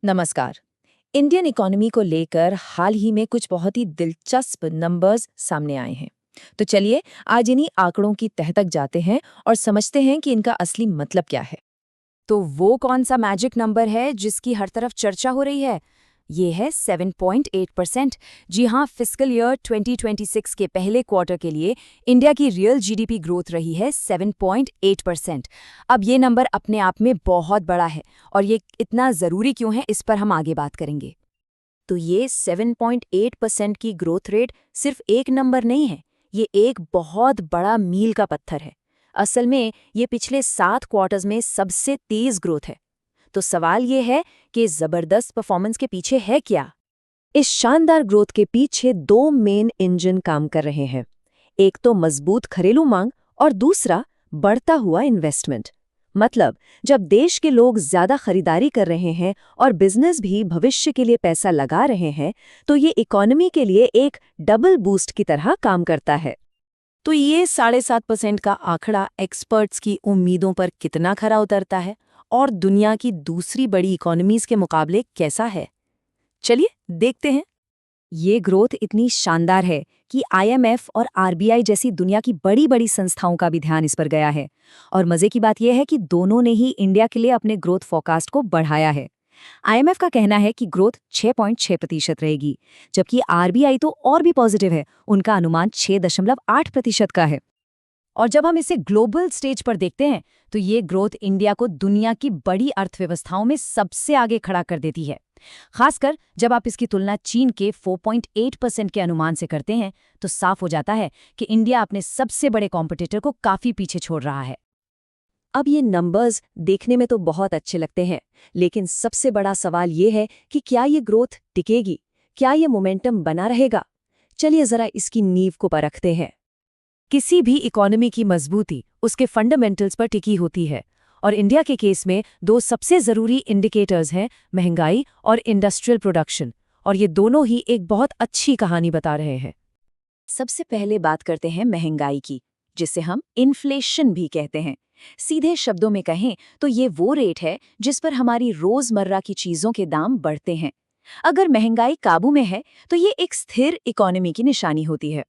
नमस्कार। Indian economy को लेकर हाल ही में कुछ बहुत ही दिलचस्प नंबर्स सामने आए हैं। तो चलिए आज इन्हीं आंकड़ों की तह तक जाते हैं और समझते हैं कि इनका असली मतलब क्या है। तो वो कौन सा मैजिक नंबर है जिसकी हर तरफ चर्चा हो रही है? ये है 7.8%। जी हाँ, फिस्कल ईयर 2026 के पहले क्वार्टर के लिए इंडिया की रियल जीडीपी ग्रोथ रही है 7.8%। अब ये नंबर अपने आप में बहुत बड़ा है और ये इतना ज़रूरी क्यों है, इस पर हम आगे बात करेंगे। तो ये 7.8% की ग्रोथ रेट सिर्फ एक नंबर नहीं है, ये एक बहुत बड़ा मील का पत्थर है। असल में ये पिछले 7 क्वार्टर्स में सबसे तेज ग्रोथ है। तो सवाल ये है कि इस जबरदस्त परफॉर्मेंस के पीछे है क्या? इस शानदार ग्रोथ के पीछे दो मेन इंजन काम कर रहे हैं। एक तो मजबूत घरेलू मांग और दूसरा बढ़ता हुआ इन्वेस्टमेंट। मतलब जब देश के लोग ज्यादा खरीदारी कर रहे हैं और बिजनेस भी भविष्य के लिए पैसा लगा रहे हैं, तो ये इकोनॉमी के लिए एक डबल बूस्ट की तरह काम करता है। तो ये 7.5% का आंकड़ा एक्सपर्ट्स की उम्मीदों पर कितना खरा उतरता है और दुनिया की दूसरी बड़ी इकोनॉमीज के मुकाबले कैसा है? चलिए देखते हैं। ये ग्रोथ इतनी शानदार है कि आईएमएफ और आरबीआई जैसी दुनिया की बड़ी बड़ी संस्थाओं का भी ध्यान इस पर गया है। और मजे की बात यह है कि दोनों ने ही इंडिया के लिए अपने ग्रोथ फोरकास्ट को बढ़ाया है। आईएमएफ का कहना है कि ग्रोथ 6.6% रहेगी, जबकि आरबीआई तो और भी पॉजिटिव है, उनका अनुमान 6.8% का है। और जब हम इसे ग्लोबल स्टेज पर देखते हैं तो ये ग्रोथ इंडिया को दुनिया की बड़ी अर्थव्यवस्थाओं में सबसे आगे खड़ा कर देती है। खासकर जब आप इसकी तुलना चीन के 4.8% के अनुमान से करते हैं तो साफ हो जाता है कि इंडिया अपने सबसे बड़े कॉम्पिटिटर को काफी पीछे छोड़ रहा है। अब ये नंबर्स देखने में तो बहुत अच्छे लगते हैं, लेकिन सबसे बड़ा सवाल ये है कि क्या ये ग्रोथ टिकेगी? क्या ये मोमेंटम बना रहेगा? चलिए जरा इसकी नींव को परखते हैं। किसी भी इकोनॉमी की मजबूती उसके फंडामेंटल्स पर टिकी होती है और इंडिया के केस में दो सबसे ज़रूरी इंडिकेटर्स हैं, महंगाई और इंडस्ट्रियल प्रोडक्शन, और ये दोनों ही एक बहुत अच्छी कहानी बता रहे हैं। सबसे पहले बात करते हैं महंगाई की, जिसे हम इन्फ्लेशन भी कहते हैं। सीधे शब्दों में कहें तो ये वो रेट है जिस पर हमारी रोजमर्रा की चीजों के दाम बढ़ते हैं। अगर महंगाई काबू में है तो ये एक स्थिर इकोनॉमी की निशानी होती है।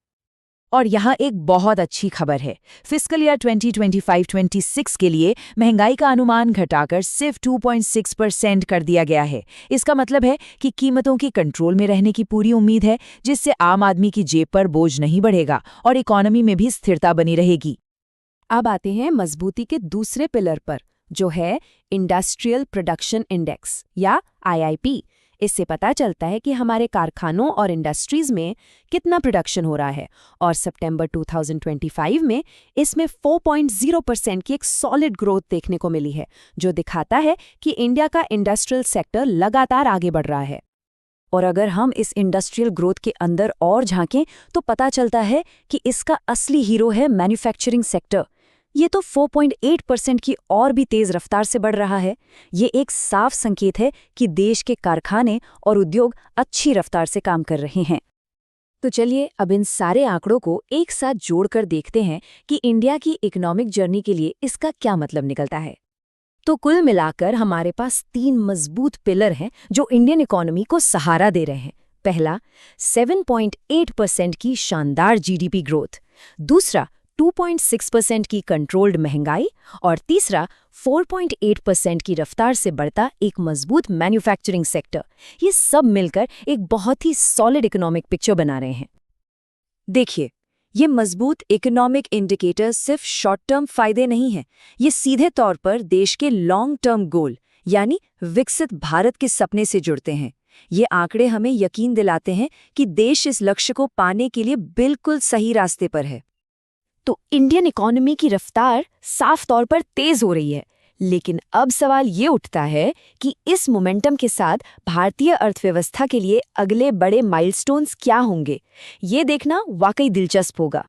और यहाँ एक बहुत अच्छी खबर है। फिस्कल ईयर 2025-26 के लिए महंगाई का अनुमान घटाकर सिर्फ 2.6% कर दिया गया है। इसका मतलब है कि कीमतों की कंट्रोल में रहने की पूरी उम्मीद है, जिससे आम आदमी की जेब पर बोझ नहीं बढ़ेगा और इकोनॉमी में भी स्थिरता बनी रहेगी। अब आते हैं मजबूती के दूसरे पिलर पर, जो है इंडस्ट्रियल प्रोडक्शन इंडेक्स या आईआईपी। इससे पता चलता है कि हमारे कारखानों और इंडस्ट्रीज में कितना प्रोडक्शन हो रहा है, और सितंबर 2025 में इसमें 4.0% की एक सॉलिड ग्रोथ देखने को मिली है, जो दिखाता है कि इंडिया का इंडस्ट्रियल सेक्टर लगातार आगे बढ़ रहा है। और अगर हम इस इंडस्ट्रियल ग्रोथ के अंदर और झांकें तो पता चलता है कि इसका असली हीरो है मैन्युफैक्चरिंग सेक्टर। ये तो 4.8% की और भी तेज रफ्तार से बढ़ रहा है। ये एक साफ संकेत है कि देश के कारखाने और उद्योग अच्छी रफ्तार से काम कर रहे हैं। तो चलिए अब इन सारे आंकड़ों को एक साथ जोड़कर देखते हैं कि इंडिया की इकोनॉमिक जर्नी के लिए इसका क्या मतलब निकलता है। तो कुल मिलाकर हमारे पास 3 मजबूत पिलर हैं जो इंडियन इकोनॉमी को सहारा दे रहे हैं। पहला, 7.8% की शानदार जीडीपी ग्रोथ। दूसरा, 2.6% की कंट्रोल्ड महंगाई। और तीसरा, 4.8% की रफ्तार से बढ़ता एक मजबूत मैन्युफैक्चरिंग सेक्टर। ये सब मिलकर एक बहुत ही सॉलिड इकोनॉमिक पिक्चर बना रहे हैं। देखिए, ये मजबूत इकोनॉमिक इंडिकेटर्स सिर्फ शॉर्ट टर्म फायदे नहीं हैं, ये सीधे तौर पर देश के लॉन्ग टर्म गोल यानी विकसित भारत के सपने से जुड़ते हैं। ये आंकड़े हमें यकीन दिलाते हैं कि देश इस लक्ष्य को पाने के लिए बिल्कुल सही रास्ते पर है। तो इंडियन इकोनॉमी की रफ्तार साफ तौर पर तेज हो रही है, लेकिन अब सवाल ये उठता है कि इस मोमेंटम के साथ भारतीय अर्थव्यवस्था के लिए अगले बड़े माइलस्टोन्स क्या होंगे। ये देखना वाकई दिलचस्प होगा।